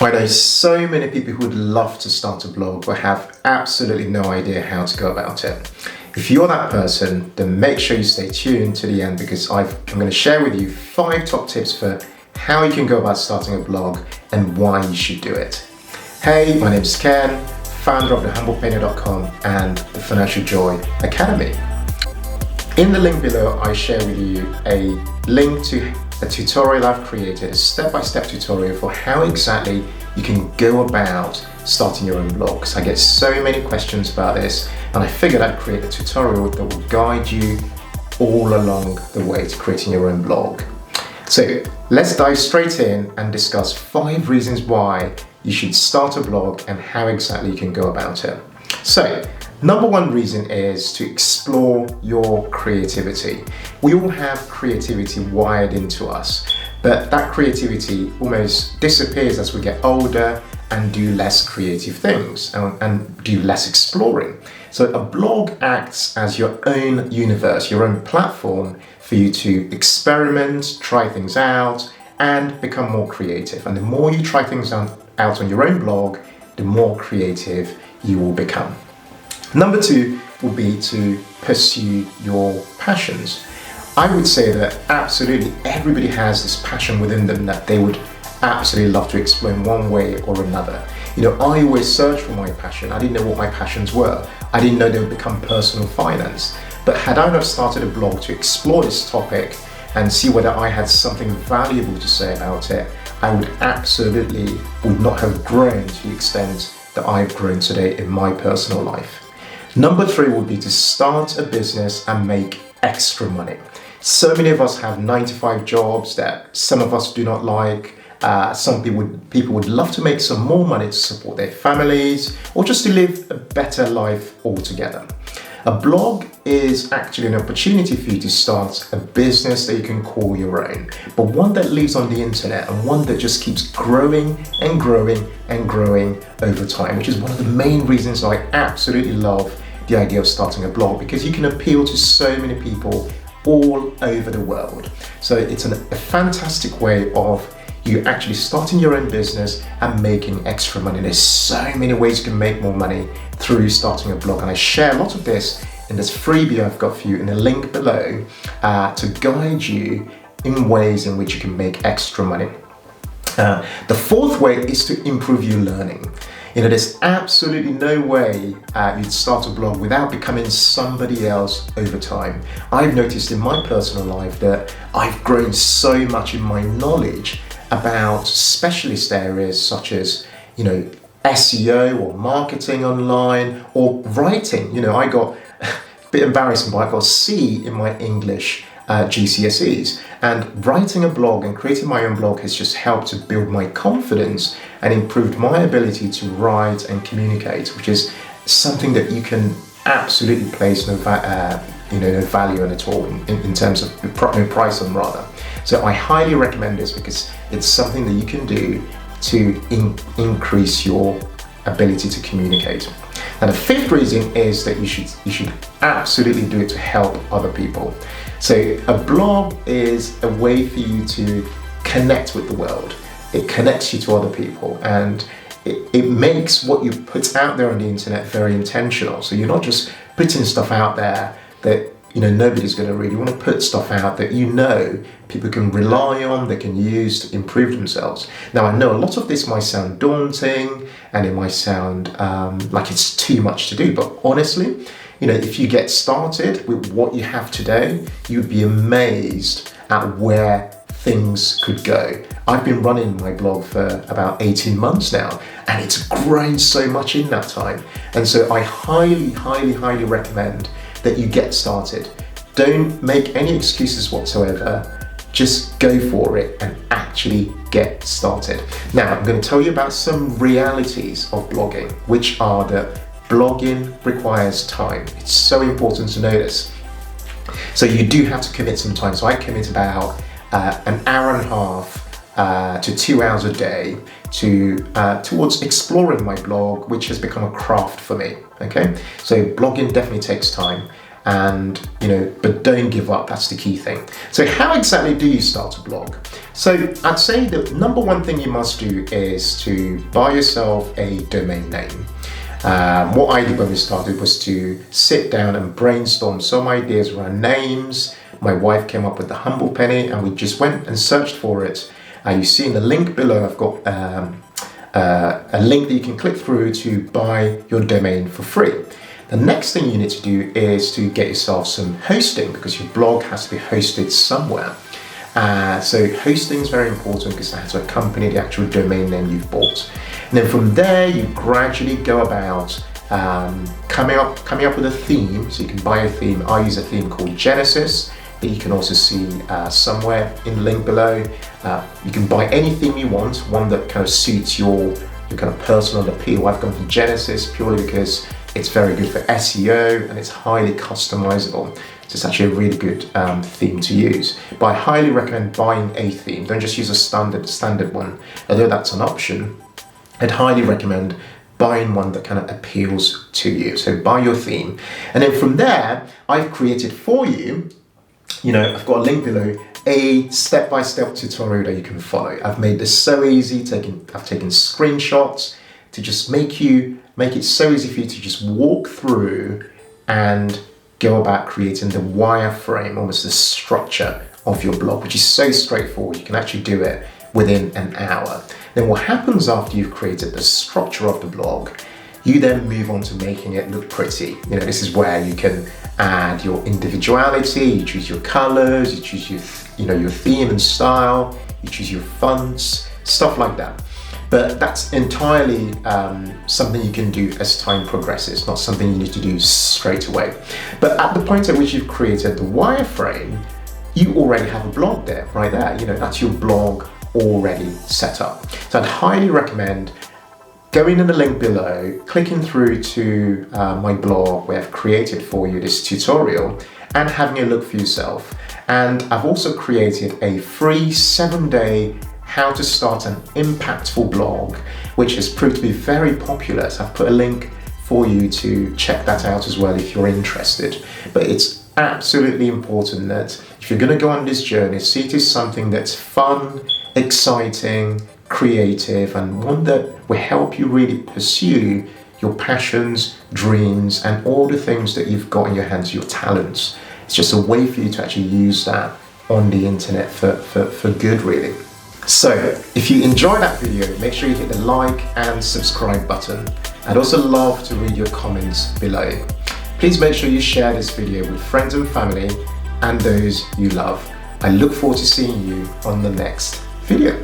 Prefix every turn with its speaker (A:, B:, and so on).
A: I know so many people who would love to start a blog but have absolutely no idea how to go about it. If you're that person, then make sure you stay tuned to the end because I'm going to share with you 5 top tips for how you can go about starting a blog and why you should do it. Hey, my name is Ken, founder of thehumblepainter.com and the Financial Joy Academy. In the link below, I share with you a link to a tutorial I've created, a step-by-step tutorial for how exactly you can go about starting your own blog. So I get so many questions about this, and I figured I'd create a tutorial that will guide you all along the way to creating your own blog. So let's dive straight in and discuss 5 reasons why you should start a blog and how exactly you can go about it. So, number 1 reason is to explore your creativity. We all have creativity wired into us, but that creativity almost disappears as we get older and do less creative things and do less exploring. So a blog acts as your own universe, your own platform for you to experiment, try things out, and become more creative. And the more you try things out on your own blog, the more creative you will become. Number 2 will be to pursue your passions. I would say that absolutely everybody has this passion within them that they would absolutely love to explore in one way or another. You know, I always searched for my passion. I didn't know what my passions were. I didn't know they would become personal finance. But had I not started a blog to explore this topic and see whether I had something valuable to say about it, I would absolutely would not have grown to the extent that I've grown today in my personal life. Number 3 would be to start a business and make extra money. So many of us have 9-to-5 jobs that some of us do not like. Some people would love to make some more money to support their families or just to live a better life altogether. A blog is actually an opportunity for you to start a business that you can call your own, but one that lives on the internet and one that just keeps growing and growing and growing over time, which is one of the main reasons I absolutely love the idea of starting a blog, because you can appeal to so many people all over the world. So it's a fantastic way of you actually starting your own business and making extra money. There's so many ways you can make more money through starting a blog, and I share a lot of this in this freebie I've got for you in the link below to guide you in ways in which you can make extra money. The 4th way is to improve your learning. You know, there's absolutely no way you'd start a blog without becoming somebody else over time. I've noticed in my personal life that I've grown so much in my knowledge about specialist areas such as, you know, SEO or marketing online or writing. You know, I got a bit embarrassing, but I got C in my English GCSEs, and writing a blog and creating my own blog has just helped to build my confidence and improved my ability to write and communicate, which is something that you can absolutely place no value on at all in terms of no price on rather. So I highly recommend this because it's something that you can do to increase your ability to communicate. Now the 5th reason is that you should absolutely do it to help other people. So a blog is a way for you to connect with the world. It connects you to other people, and it makes what you put out there on the internet very intentional. So you're not just putting stuff out there that nobody's going to read. You want to put stuff out that people can rely on, they can use to improve themselves. Now I know a lot of this might sound daunting and it might sound like it's too much to do, but honestly, if you get started with what you have today, you'd be amazed at where things could go. I've been running my blog for about 18 months now, and it's grown so much in that time. And so I highly recommend that you get started. Don't make any excuses whatsoever. Just go for it and actually get started. Now, I'm going to tell you about some realities of blogging, which are that blogging requires time. It's so important to know this. So you do have to commit some time. So I commit about an hour and a half to 2 hours a day towards exploring my blog, which has become a craft for me. Okay, so blogging definitely takes time. and but don't give up. That's the key thing. So how exactly do you start a blog? So I'd say the number one thing you must do is to buy yourself a domain name. What I did when we started was to sit down and brainstorm some ideas around names. My wife came up with the humble penny, and we just went and searched for it. You see in the link below, I've got a link that you can click through to buy your domain for free. The next thing you need to do is to get yourself some hosting, because your blog has to be hosted somewhere. So hosting is very important because it has to accompany the actual domain name you've bought. And then from there, you gradually go about coming up with a theme. So you can buy a theme. I use a theme called Genesis that you can also see somewhere in the link below. You can buy any theme you want, one that kind of suits your kind of personal appeal. I've gone for Genesis purely because it's very good for SEO and it's highly customizable. So it's actually a really good theme to use. But I highly recommend buying a theme. Don't just use a standard one. Although that's an option, I'd highly recommend buying one that kind of appeals to you. So buy your theme. And then from there, I've created for you, I've got a link below, a step-by-step tutorial that you can follow. I've made this so easy. I've taken screenshots to just make it so easy for you to just walk through and go about creating the wireframe, almost the structure of your blog, which is so straightforward. You can actually do it within an hour. Then what happens after you've created the structure of the blog, you then move on to making it look pretty. This is where you can add your individuality, you choose your colors, you choose your theme and style, you choose your fonts, stuff like that. But that's entirely something you can do as time progresses, not something you need to do straight away. But at the point at which you've created the wireframe, you already have a blog there, right there. That's your blog already set up. So I'd highly recommend going in the link below, clicking through to my blog where I've created for you this tutorial and having a look for yourself. And I've also created a free 7-day how to start an impactful blog, which has proved to be very popular. So I've put a link for you to check that out as well if you're interested. But it's absolutely important that if you're going to go on this journey, see it as something that's fun, exciting, creative, and one that will help you really pursue your passions, dreams, and all the things that you've got in your hands, your talents. It's just a way for you to actually use that on the internet for good, really. So if you enjoyed that video, make sure you hit the like and subscribe button. I'd also love to read your comments below. Please make sure you share this video with friends and family and those you love. I look forward to seeing you on the next video.